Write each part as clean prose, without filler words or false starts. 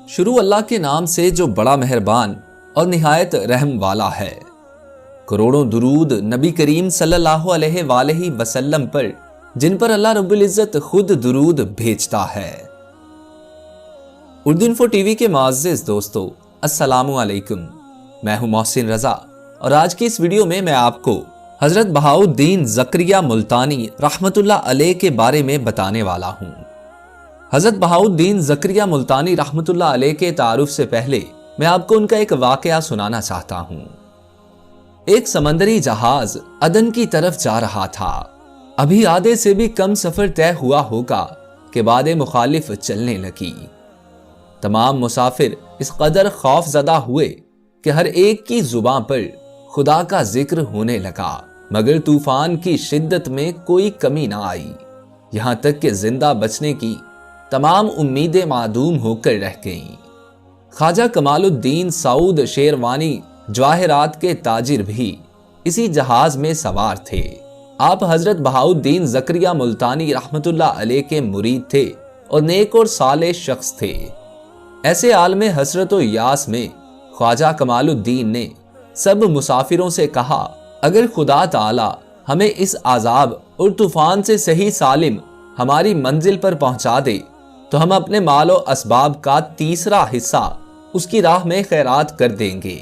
شروع اللہ کے نام سے جو بڑا مہربان اور نہایت رحم والا ہے۔ کروڑوں درود نبی کریم صلی اللہ علیہ وآلہ وسلم پر، جن پر اللہ رب العزت خود درود بھیجتا ہے۔ اردو انفو ٹی وی کے معزز دوستو، السلام علیکم۔ میں ہوں محسن رضا، اور آج کی اس ویڈیو میں آپ کو حضرت بہاؤالدین زکریا ملتانی رحمت اللہ علیہ کے بارے میں بتانے والا ہوں۔ حضرت بہاؤالدین زکریا ملتانی رحمت اللہ علیہ کے تعارف سے پہلے میں آپ کو ان کا ایک واقعہ سنانا چاہتا ہوں۔ ایک سمندری جہاز عدن کی طرف جا رہا تھا۔ ابھی آدھے سے بھی کم سفر طے ہوا ہوگا کہ باد مخالف چلنے لگی۔ تمام مسافر اس قدر خوف زدہ ہوئے کہ ہر ایک کی زبان پر خدا کا ذکر ہونے لگا، مگر طوفان کی شدت میں کوئی کمی نہ آئی، یہاں تک کہ زندہ بچنے کی تمام امیدیں معدوم ہو کر رہ گئیں۔ خواجہ کمال الدین سعود شیروانی جواہرات کے تاجر بھی اسی جہاز میں سوار تھے۔ آپ حضرت بہاؤالدین زکریا ملتانی رحمت اللہ علیہ کے مرید تھے اور نیک اور صالح شخص تھے۔ ایسے عالم حسرت و یاس میں خواجہ کمال الدین نے سب مسافروں سے کہا، اگر خدا تعالی ہمیں اس عذاب اور طوفان سے صحیح سالم ہماری منزل پر پہنچا دے تو ہم اپنے مال و اسباب کا تیسرا حصہ اس کی راہ میں خیرات کر دیں گے۔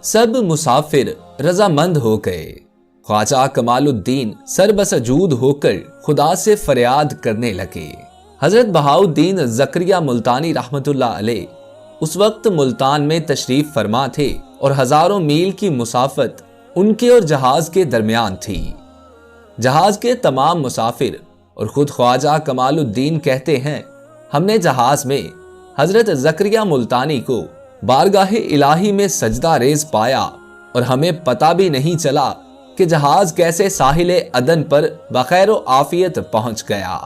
سب مسافر رضامند ہو گئے۔ خواجہ کمال الدین سر بسجود ہو کر خدا سے فریاد کرنے لگے۔ حضرت بہاؤالدین زکریا ملتانی رحمت اللہ علیہ اس وقت ملتان میں تشریف فرما تھے اور ہزاروں میل کی مسافت ان کے اور جہاز کے درمیان تھی۔ جہاز کے تمام مسافر اور خود خواجہ کمال الدین کہتے ہیں، ہم نے جہاز میں حضرت زکریا ملتانی کو بارگاہ الہی میں سجدہ ریز پایا، اور ہمیں پتہ بھی نہیں چلا کہ جہاز کیسے ساحل عدن پر بخیر و عافیت پہنچ گیا۔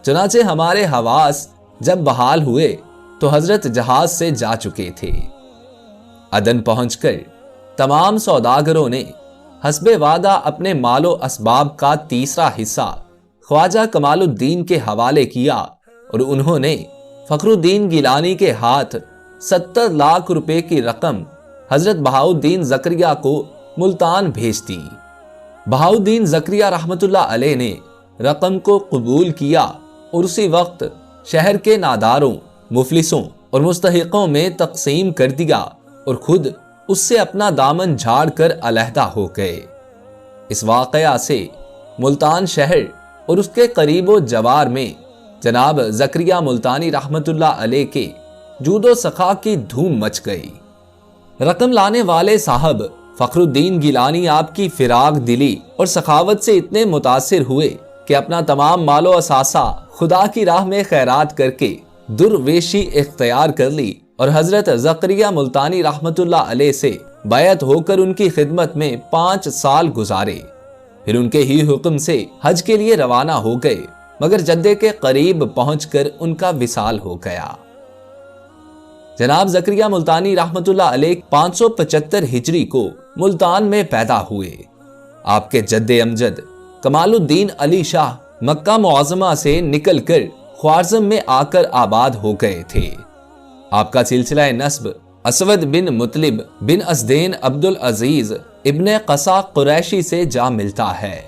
چنانچہ ہمارے حواس جب بحال ہوئے تو حضرت جہاز سے جا چکے تھے۔ عدن پہنچ کر تمام سوداگروں نے حسب وعدہ اپنے مال و اسباب کا تیسرا حصہ خواجہ کمال الدین کے حوالے کیا، اور انہوں نے فخر الدین گیلانی کے ہاتھ 70 لاکھ روپے کی رقم حضرت بہاؤالدین زکریا کو ملتان بھیج دی۔ بہاؤالدین زکریا رحمت اللہ علیہ نے رقم کو قبول کیا اور اسی وقت شہر کے ناداروں، مفلسوں اور مستحقوں میں تقسیم کر دیا، اور خود اس سے اپنا دامن جھاڑ کر علیحدہ ہو گئے۔ اس واقعہ سے ملتان شہر اور اس کے قریب و جوار میں جناب زکریا ملتانی رحمت اللہ علیہ کے جود و سخا کی دھوم مچ گئی۔ رقم لانے والے صاحب فخر الدین گیلانی آپ کی فراق دلی اور سخاوت سے اتنے متاثر ہوئے کہ اپنا تمام مال و اثاثہ خدا کی راہ میں خیرات کر کے درویشی اختیار کر لی، اور حضرت زکریا ملتانی رحمت اللہ علیہ سے بیعت ہو کر ان کی خدمت میں 5 سال گزارے۔ پھر ان کے ہی حکم سے حج کے لیے روانہ ہو گئے، مگر جدے کے قریب پہنچ کر ان کا وصال ہو گیا۔ جناب زکریا ملتانی رحمت اللہ علیہ 575 ہجری کو ملتان میں پیدا ہوئے۔ آپ کے جد امجد کمال الدین علی شاہ مکہ معظمہ سے نکل کر خوارزم میں آ کر آباد ہو گئے تھے۔ آپ کا سلسلہ نسب اسود بن مطلب بن ازدین عبد العزیز ابن قصا قریشی سے جا ملتا ہے۔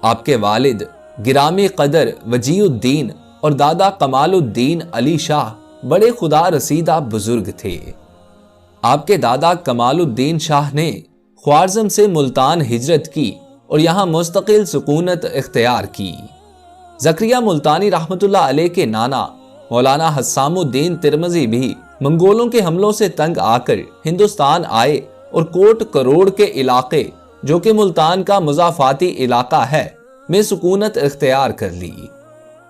آپ کے والد گرامی قدر وجیہ الدین اور دادا کمال الدین علی شاہ بڑے خدا رسیدہ بزرگ تھے۔ آپ کے دادا کمال الدین شاہ نے خوارزم سے ملتان ہجرت کی اور یہاں مستقل سکونت اختیار کی۔ زکریا ملتانی رحمت اللہ علیہ کے نانا مولانا حسام الدین ترمذی بھی منگولوں کے حملوں سے تنگ آ کر ہندوستان آئے اور کوٹ کروڑ کے علاقے، جو کہ ملتان کا مضافاتی علاقہ ہے، میں سکونت اختیار کر لی۔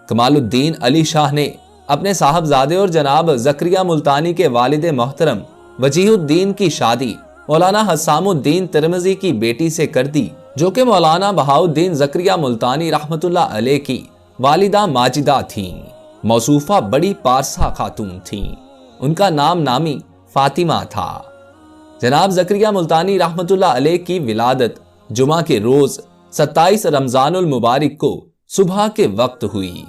کمال الدین علی شاہ نے اپنے صاحبزادے اور جناب زکریا ملتانی کے والد محترم وجیہ الدین کی شادی مولانا حسام الدین ترمذی کی بیٹی سے کر دی، جو کہ مولانا بہاؤالدین زکریا ملتانی رحمت اللہ علیہ کی والدہ ماجدہ تھیں۔ موصوفہ بڑی پارسا خاتون تھیں۔ ان کا نام نامی فاطمہ تھا۔ جناب زکریا ملتانی رحمت اللہ علیہ کی ولادت جمعہ کے روز 27 رمضان المبارک کو صبح کے وقت ہوئی۔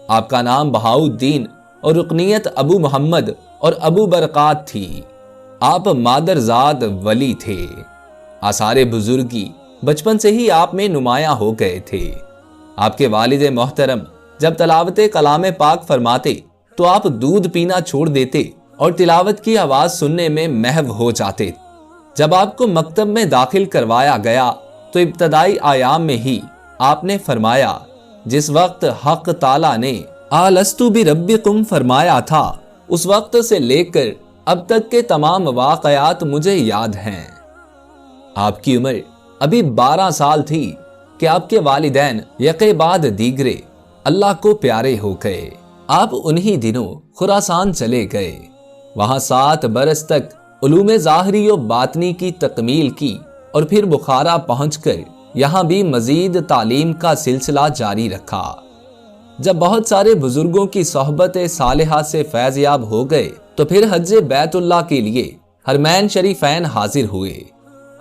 آپ کا نام بہاؤالدین اور رکنیت ابو محمد اور ابو برکات تھی۔ آپ مادرزاد ولی تھے۔ آثار بزرگی بچپن سے ہی آپ میں نمایاں ہو گئے تھے۔ آپ کے والد محترم جب تلاوت کلام پاک فرماتے تو آپ دودھ پینا چھوڑ دیتے اور تلاوت کی آواز سننے میں محو ہو جاتے۔ جب آپ کو مکتب میں داخل کروایا گیا تو ابتدائی ایام میں ہی آپ نے فرمایا، جس وقت حق تعالیٰ نے آلستو بربکم فرمایا تھا، اس وقت سے لے کر اب تک کے تمام واقعات مجھے یاد ہیں۔ آپ کی عمر ابھی 12 سال تھی کہ آپ کے والدین یکے بعد دیگرے اللہ کو پیارے ہو گئے۔ آپ انہی دنوں خراسان چلے گئے۔ وہاں 7 برس تک علوم ظاہری و باطنی کی تکمیل کی اور پھر بخارا پہنچ کر یہاں بھی مزید تعلیم کا سلسلہ جاری رکھا۔ جب بہت سارے بزرگوں کی صحبت صالحہ سے فیض یاب ہو گئے تو پھر حج بیت اللہ کے لیے حرمین شریفین حاضر ہوئے۔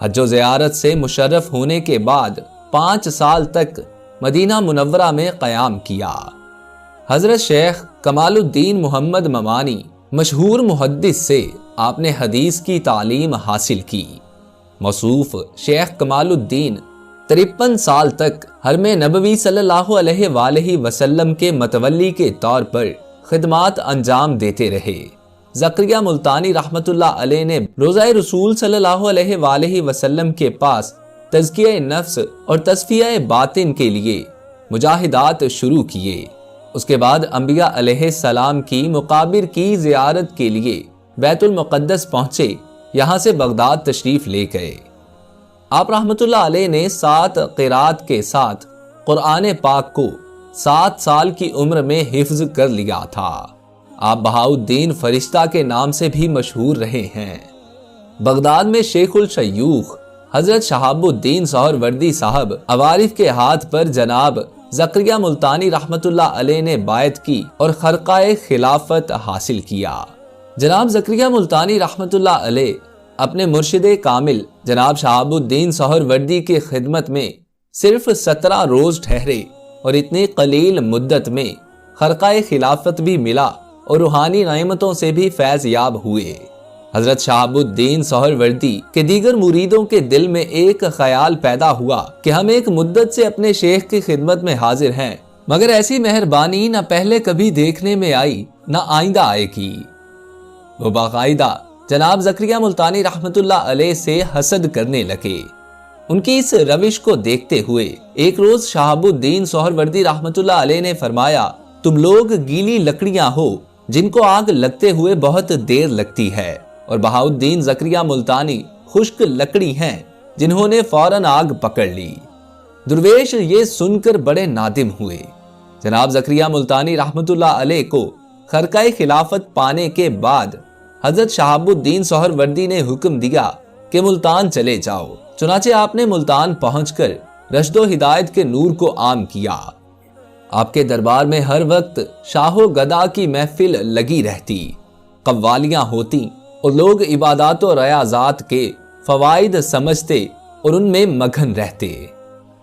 حج و زیارت سے مشرف ہونے کے بعد 5 سال تک مدینہ منورہ میں قیام کیا۔ حضرت شیخ کمال الدین محمد ممانی مشہور محدث سے آپ نے حدیث کی تعلیم حاصل کی۔ موصوف شیخ کمال الدین 53 سال تک حرم نبوی صلی اللہ علیہ وآلہ وسلم کے متولی کے طور پر خدمات انجام دیتے رہے۔ زکریا ملتانی رحمت اللہ علیہ نے روضہ رسول صلی اللہ علیہ وآلہ وسلم کے پاس تزکیہ نفس اور تصفیہ باطن کے لیے مجاہدات شروع کیے۔ اس کے بعد انبیاء علیہ السلام کی مقابر کی زیارت کے لیے بیت المقدس پہنچے، یہاں سے بغداد تشریف لے گئے۔ آپ رحمت اللہ علیہ نے 7 قرات کے ساتھ قرآن پاک کو 7 سال کی عمر میں حفظ کر لیا تھا۔ آپ بہاؤالدین فرشتہ کے نام سے بھی مشہور رہے ہیں۔ بغداد میں شیخ الشیوخ حضرت شہاب الدین سہروردی صاحب عوارف کے ہاتھ پر جناب زکریا ملتانی رحمت اللہ علیہ نے بیعت کی اور خرقہ خلافت حاصل کیا۔ جناب زکریا ملتانی رحمت اللہ علیہ اپنے مرشد کامل جناب شہاب الدین سہروردی کی خدمت میں صرف 17 روز ٹھہرے اور اتنی قلیل مدت میں خرقہ خلافت بھی ملا اور روحانی نعمتوں سے بھی فیض یاب ہوئے۔ حضرت شہاب الدین سہروردی کے دیگر مریدوں کے دل میں ایک خیال پیدا ہوا کہ ہم ایک مدت سے اپنے شیخ کی خدمت میں حاضر ہیں، مگر ایسی مہربانی نہ پہلے کبھی دیکھنے میں آئی نہ آئندہ آئے گی۔ وہ باقاعدہ جناب زکریا ملتانی رحمت اللہ علیہ سے حسد کرنے لگے۔ ان کی اس روش کو دیکھتے ہوئے ایک روز شہاب الدین سہروردی رحمت اللہ علیہ نے فرمایا، تم لوگ گیلی لکڑیاں ہو جن کو آگ لگتے ہوئے بہت دیر لگتی ہے، اور بہاؤالدین زکریا ملتانی خشک لکڑی ہیں جنہوں نے فوراً آگ پکڑ لی۔ درویش یہ سن کر بڑے نادم ہوئے۔ جناب زکریا ملتانی رحمت اللہ علیہ کو خرقہ خلافت پانے کے بعد حضرت شہاب الدین سہروردی نے حکم دیا کہ ملتان چلے جاؤ۔ چنانچہ آپ نے ملتان پہنچ کر رشد و ہدایت کے نور کو عام کیا۔ آپ کے دربار میں ہر وقت شاہ و گدا کی محفل لگی رہتی، قوالیاں ہوتی اور لوگ عبادات و ریاضات کے فوائد سمجھتے اور ان میں مگن رہتے۔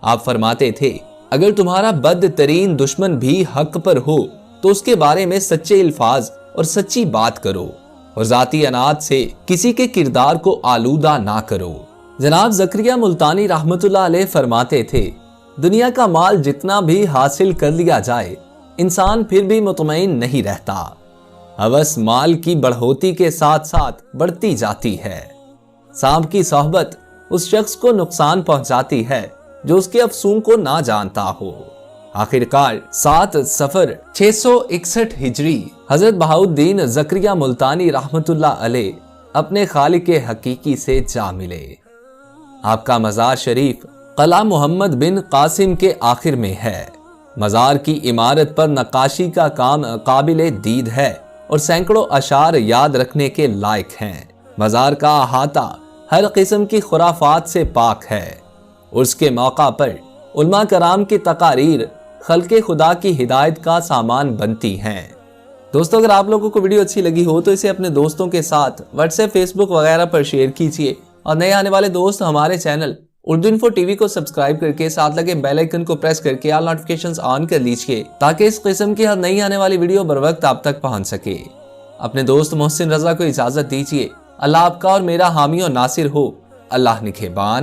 آپ فرماتے تھے، اگر تمہارا بدترین دشمن بھی حق پر ہو تو اس کے بارے میں سچے الفاظ اور سچی بات کرو، اور ذاتی انات سے کسی کے کردار کو آلودہ نہ کرو۔ جناب زکریا ملتانی رحمت اللہ علیہ فرماتے تھے، دنیا کا مال جتنا بھی حاصل کر لیا جائے، انسان پھر بھی مطمئن نہیں رہتا۔ ہوس مال کی بڑھوتی کے ساتھ ساتھ بڑھتی جاتی ہے۔ سانپ کی صحبت اس شخص کو نقصان پہنچاتی ہے جو اس کے افسون کو نہ جانتا ہو۔ آخرکار 7 صفر 661 ہجری حضرت بہاؤالدین زکریا ملتانی رحمت اللہ علیہ اپنے خالق حقیقی سے جا ملے۔ آپ کا مزار شریف قلعہ محمد بن قاسم کے آخر میں ہے۔ مزار کی عمارت پر نقاشی کا کام قابل دید ہے اور سینکڑوں اشعار یاد رکھنے کے لائق ہیں۔ مزار کا احاطہ ہر قسم کی خرافات سے پاک ہے۔ عرس کے موقع پر علماء کرام کی تقاریر خلق خدا کی ہدایت کا سامان بنتی ہیں۔ دوستو، اگر آپ لوگوں کو ویڈیو اچھی لگی ہو تو اسے اپنے دوستوں کے ساتھ واٹس ایپ، فیس بک وغیرہ پر شیئر کیجیے، اور نئے آنے والے دوست ہمارے channel Urdu info T V کو سبسکرائب کر کے ساتھ لگے بیل آئیکن کو پریس کر کے آل نوٹیفیکیشنز آن کر لیجئے تاکہ اس قسم کی ہر نئی آنے والی ویڈیو بر وقت آپ تک پہنچ سکے۔ اپنے دوست محسن رضا کو اجازت دیجیے۔ اللہ آپ کا اور میرا حامی و ناصر ہو۔ اللہ نگہبان۔